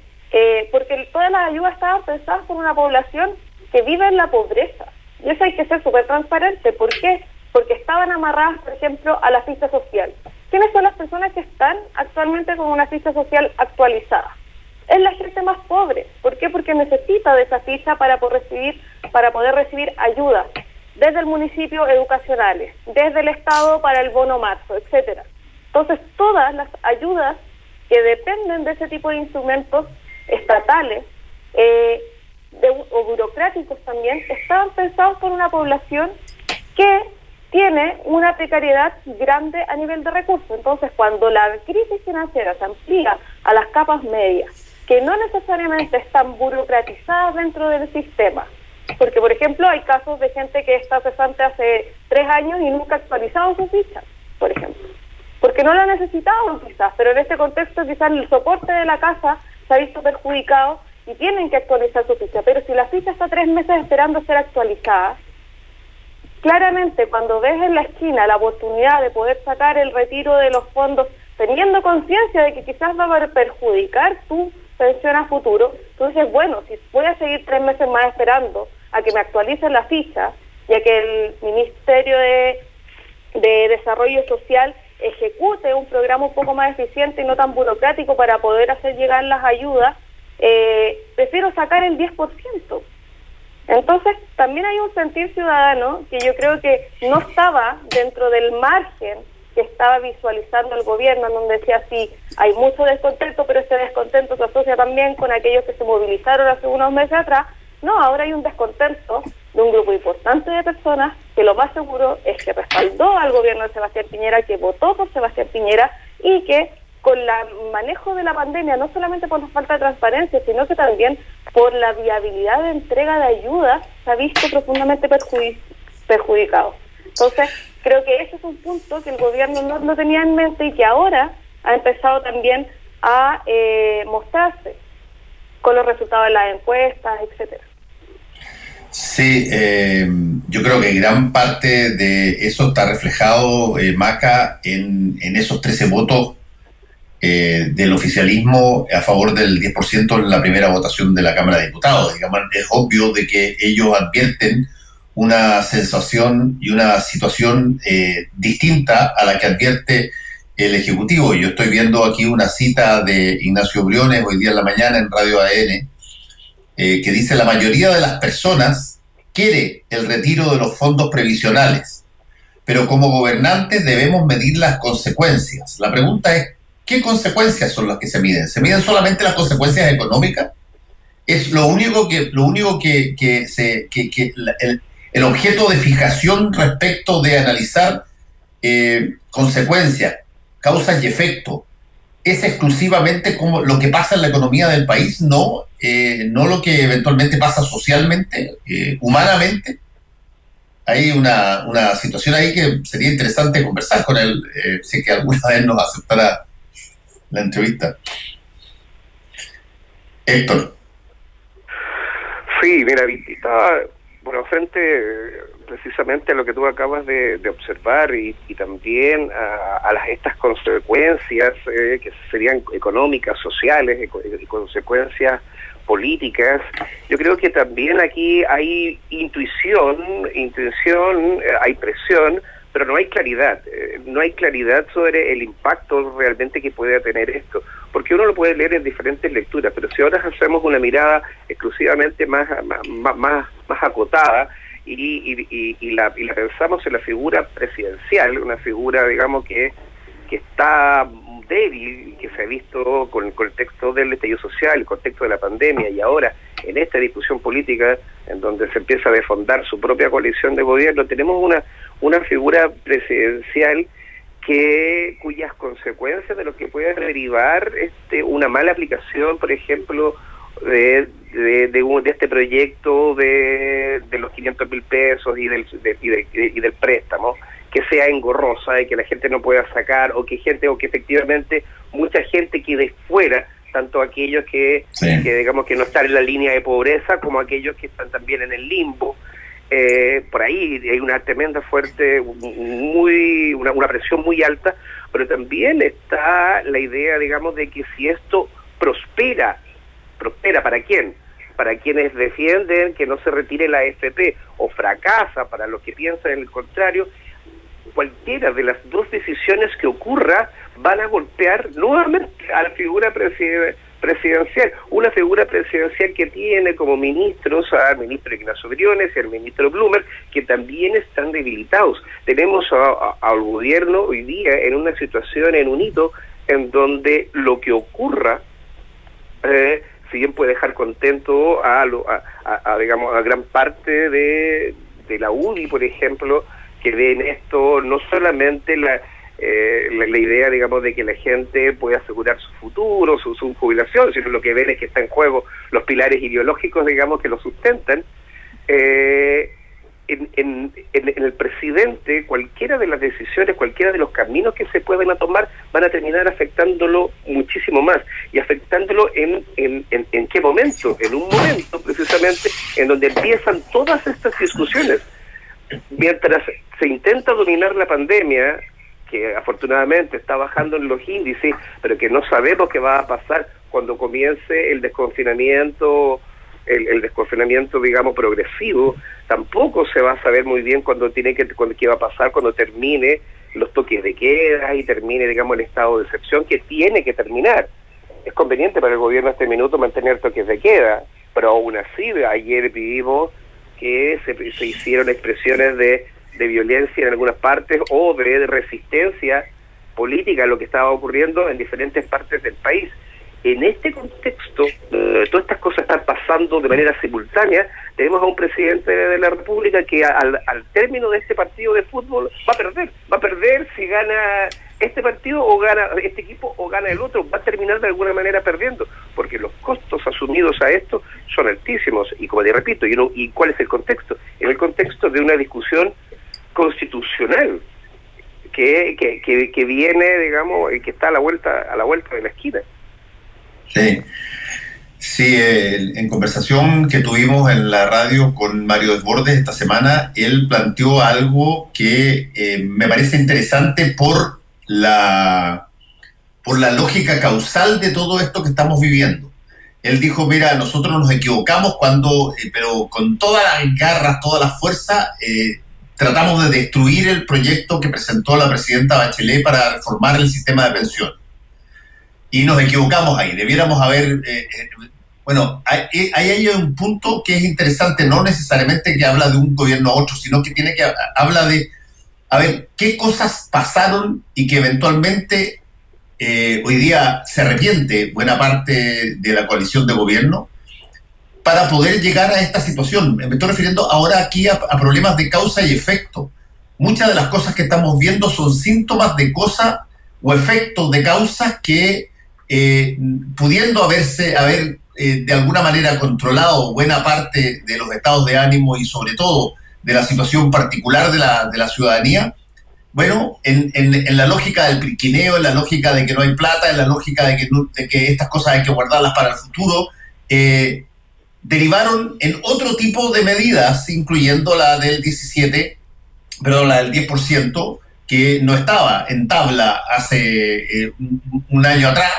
porque todas las ayudas estaban pensadas por una población que vive en la pobreza. Y eso hay que ser súper transparente. ¿Por qué? porque estaban amarradas, por ejemplo, a la ficha social. ¿Quiénes son las personas que están actualmente con una ficha social actualizada? Es la gente más pobre. ¿Por qué? Porque necesita de esa ficha para poder recibir ayudas desde el municipio educacionales, desde el Estado para el bono marzo, etcétera. Entonces, todas las ayudas que dependen de ese tipo de instrumentos estatales o burocráticos también, estaban pensados por una población que tiene una precariedad grande a nivel de recursos. Entonces, cuando la crisis financiera se amplía a las capas medias, que no necesariamente están burocratizadas dentro del sistema, porque, por ejemplo, hay casos de gente que está cesante hace 3 años y nunca ha actualizado su ficha, por ejemplo, porque no lo ha necesitado quizás, pero en este contexto quizás el soporte de la casa se ha visto perjudicado y tienen que actualizar su ficha. Pero si la ficha está 3 meses esperando ser actualizada, claramente cuando ves en la esquina la oportunidad de poder sacar el retiro de los fondos, teniendo conciencia de que quizás va a perjudicar tu pensión a futuro, tú dices, bueno, si voy a seguir 3 meses más esperando a que me actualicen la ficha, ya que el Ministerio de Desarrollo Social ejecute un programa un poco más eficiente y no tan burocrático para poder hacer llegar las ayudas, prefiero sacar el 10%. Entonces, también hay un sentir ciudadano que yo creo que no estaba dentro del margen que estaba visualizando el gobierno, en donde decía, sí, hay mucho descontento, pero ese descontento se asocia también con aquellos que se movilizaron hace unos meses atrás. No, ahora hay un descontento de un grupo importante de personas que lo más seguro es que respaldó al gobierno de Sebastián Piñera, que votó por Sebastián Piñera y que con el manejo de la pandemia, no solamente por la falta de transparencia, sino que también por la viabilidad de entrega de ayudas, se ha visto profundamente perjudicado. Entonces, creo que ese es un punto que el gobierno no tenía en mente y que ahora ha empezado también a mostrarse con los resultados de las encuestas, etcétera. Sí, yo creo que gran parte de eso está reflejado, Maca, en esos 13 votos del oficialismo a favor del 10% en la primera votación de la Cámara de Diputados. Digamos, es obvio de que ellos advierten una sensación y una situación distinta a la que advierte el Ejecutivo. Yo estoy viendo aquí una cita de Ignacio Briones hoy día en la mañana en Radio AN, que dice: la mayoría de las personas quiere el retiro de los fondos previsionales, pero como gobernantes debemos medir las consecuencias. La pregunta es, ¿qué consecuencias son las que se miden? ¿Se miden solamente las consecuencias económicas? Es lo único que el objeto de fijación respecto de analizar consecuencias, causas y efectos, es exclusivamente como lo que pasa en la economía del país, no lo que eventualmente pasa socialmente, humanamente. Hay una situación ahí que sería interesante conversar con él, si que alguna vez nos aceptará la entrevista. Héctor. Sí, mira, estaba frente precisamente a lo que tú acabas de observar y también a estas consecuencias que serían económicas, sociales y consecuencias políticas. Yo creo que también aquí hay intuición, hay presión, pero no hay claridad. No hay claridad sobre el impacto realmente que puede tener esto, porque uno lo puede leer en diferentes lecturas, pero si ahora hacemos una mirada exclusivamente más acotada y la pensamos en la figura presidencial, una figura, digamos, que está débil, que se ha visto con el contexto del estallido social, el contexto de la pandemia, y ahora en esta discusión política en donde se empieza a desfondar su propia coalición de gobierno, tenemos una figura presidencial cuyas consecuencias de lo que puede derivar una mala aplicación, por ejemplo, de este proyecto de los 500.000 pesos y del préstamo, que sea engorrosa y que la gente no pueda sacar, o que efectivamente mucha gente quede fuera, tanto aquellos que digamos que no están en la línea de pobreza como aquellos que están también en el limbo. Por ahí hay una tremenda fuerte, una presión muy alta, pero también está la idea, digamos, de que si esto prospera, ¿para quién? Para quienes defienden que no se retire la AFP, o fracasa para los que piensan en el contrario, cualquiera de las dos decisiones que ocurra van a golpear nuevamente a la figura presidencial, una figura presidencial que tiene como ministros al ministro Ignacio Briones y al ministro Blumer, que también están debilitados. Tenemos al gobierno hoy día en una situación, en un hito, en donde lo que ocurra, si bien puede dejar contento digamos, a gran parte de la UDI, por ejemplo, que ve en esto no solamente la idea, digamos, de que la gente pueda asegurar su futuro, su jubilación, sino lo que ven es que está en juego los pilares ideológicos, digamos, que lo sustentan. En el presidente, cualquiera de las decisiones, cualquiera de los caminos que se puedan tomar, van a terminar afectándolo muchísimo más. ¿Y afectándolo en qué momento? En un momento, precisamente, en donde empiezan todas estas discusiones. Mientras se intenta dominar la pandemia, que afortunadamente está bajando en los índices, pero que no sabemos qué va a pasar cuando comience el desconfinamiento, el desconfinamiento, digamos, progresivo, tampoco se va a saber muy bien qué va a pasar cuando termine los toques de queda y termine, digamos, el estado de excepción, que tiene que terminar. Es conveniente para el gobierno a este minuto mantener toques de queda, pero aún así, ayer vimos que se hicieron expresiones de violencia en algunas partes o de resistencia política a lo que estaba ocurriendo en diferentes partes del país. En este contexto, todas estas cosas están pasando de manera simultánea. Tenemos a un presidente de la República que al término de este partido de fútbol va a perder si gana este partido o gana este equipo o gana el otro, va a terminar de alguna manera perdiendo, porque los costos asumidos a esto son altísimos. Y como te repito, ¿y cuál es el contexto? En el contexto de una discusión constitucional que viene, digamos, que está a la vuelta de la esquina. Sí, en conversación que tuvimos en la radio con Mario Desbordes esta semana, él planteó algo que me parece interesante por la lógica causal de todo esto que estamos viviendo. Él dijo, mira, nosotros nos equivocamos pero con todas las garras, toda la fuerza, tratamos de destruir el proyecto que presentó la presidenta Bachelet para reformar el sistema de pensiones. Y nos equivocamos ahí, debiéramos haber... ahí hay un punto que es interesante, no necesariamente que habla de un gobierno a otro, sino que habla de, a ver, qué cosas pasaron y que eventualmente hoy día se arrepiente buena parte de la coalición de gobierno para poder llegar a esta situación. Me estoy refiriendo ahora aquí a problemas de causa y efecto. Muchas de las cosas que estamos viendo son síntomas de cosas o efectos de causas que pudiendo haber de alguna manera controlado buena parte de los estados de ánimo y sobre todo de la situación particular de la ciudadanía, bueno, en la lógica del priquineo, en la lógica de que no hay plata, en la lógica de que estas cosas hay que guardarlas para el futuro, derivaron en otro tipo de medidas, incluyendo la del 10%, que no estaba en tabla hace un año atrás,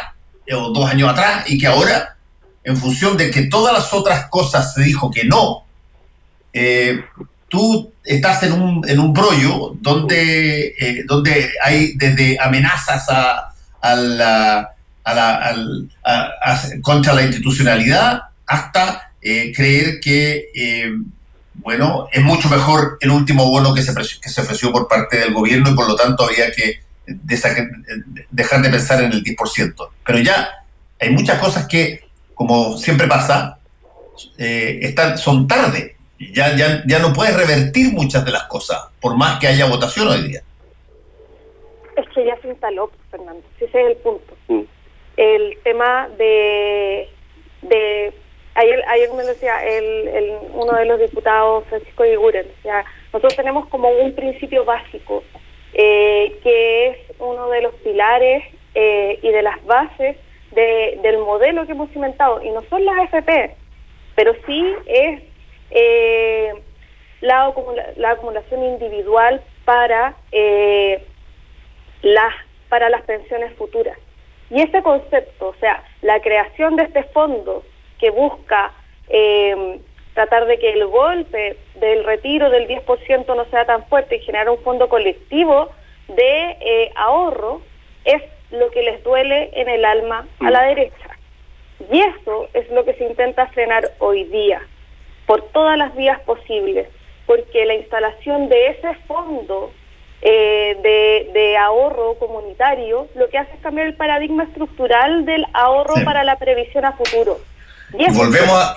o 2 años atrás, y que ahora, en función de que todas las otras cosas se dijo que no, tú estás en un brollo donde hay desde amenazas contra la institucionalidad hasta creer que es mucho mejor el último bono que se ofreció por parte del gobierno y por lo tanto habría que dejar de pensar en el 10%. Pero ya hay muchas cosas que, como siempre pasa, son tarde. Ya no puedes revertir muchas de las cosas, por más que haya votación hoy día. Es que ya se instaló, Fernando. Ese es el punto. El tema de ayer me lo decía uno de los diputados, Francisco Eguiguren, o sea, nosotros tenemos como un principio básico, que es uno de los pilares y de las bases del modelo que hemos cimentado, y no son las AFP, pero sí es la acumulación individual para las pensiones futuras. Y ese concepto, o sea, la creación de este fondo que busca tratar de que el golpe del retiro del 10% no sea tan fuerte y generar un fondo colectivo de ahorro es lo que les duele en el alma a la derecha. Y eso es lo que se intenta frenar hoy día, por todas las vías posibles, porque la instalación de ese fondo de ahorro comunitario lo que hace es cambiar el paradigma estructural del ahorro para la previsión a futuro. Y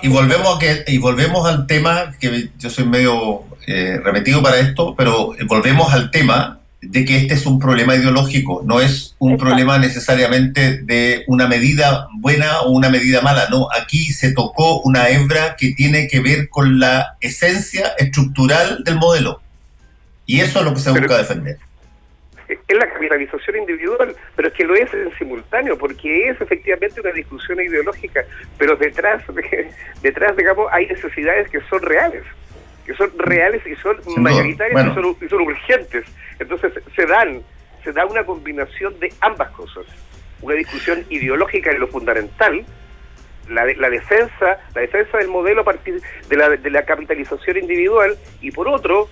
volvemos al tema, que yo soy medio repetido para esto, pero volvemos al tema de que este es un problema ideológico, no es un problema necesariamente de una medida buena o una medida mala, no, aquí se tocó una hebra que tiene que ver con la esencia estructural del modelo, y eso es lo que se busca defender. Es la capitalización individual, pero es que lo es en simultáneo, porque es efectivamente una discusión ideológica, pero detrás, digamos, hay necesidades que son reales y son mayoritarias, y son urgentes. Entonces se da una combinación de ambas cosas, una discusión ideológica en lo fundamental, la defensa del modelo a partir de la capitalización individual, y por otro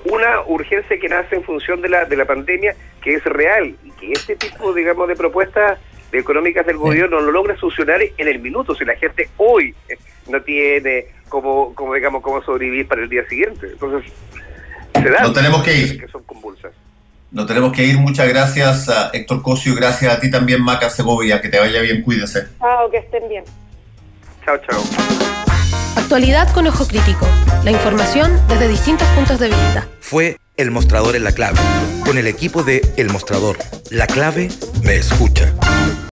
una urgencia que nace en función de la pandemia, que es real, y que este tipo, digamos, de propuestas económicas del gobierno no lo logra solucionar en el minuto, si la gente hoy no tiene cómo sobrevivir para el día siguiente. Entonces se dan no tenemos que ir, que son convulsas. No tenemos que ir. Muchas gracias a Héctor Cosio, gracias a ti también, Maca Segovia, que te vaya bien, cuídese. Chao, que estén bien. Chao. Actualidad con ojo crítico. La información desde distintos puntos de vista. Fue El Mostrador en La Clave, con el equipo de El Mostrador. La Clave me escucha.